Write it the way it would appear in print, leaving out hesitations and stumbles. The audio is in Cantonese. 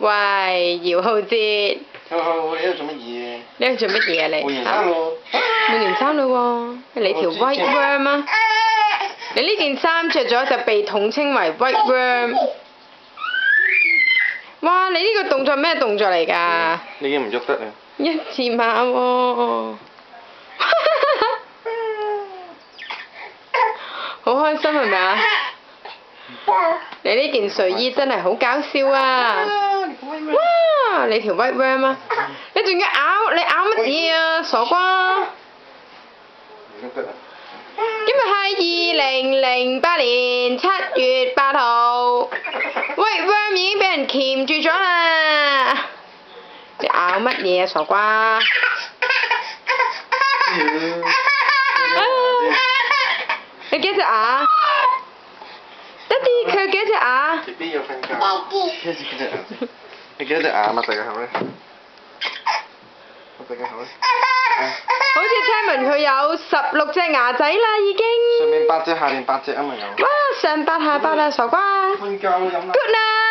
喂，姚浩哲，你你喺度做乜嘢？喺度做乜嘢啊你？換完衫咯。換完衫嘞喎，你條 white worm 啊？你呢件衫着咗就被統稱為 white worm。哇！你呢個動作咩動作嚟㗎？你已經唔喐得啦。一字馬喎。好開心係咪啊？你呢件睡衣真係好搞笑啊！哇！你條 white worm 啊！你仲要咬？你咬乜嘢啊？傻瓜！唔喐得啦。今日係2008年7月8號，white worm 已經俾人鉗住咗啦！你咬乜嘢啊？傻瓜！你幾隻牙？爹哋，佢有幾隻牙？BB 要瞓覺。幾隻牙？你幾多隻牙？擘大個口咧。擘大個口咧。好似聽聞佢有16隻牙仔啦，已經。上面8隻，下面8隻啊嘛有。哇！上8下8啊，傻瓜。瞓覺飲啦。Good night。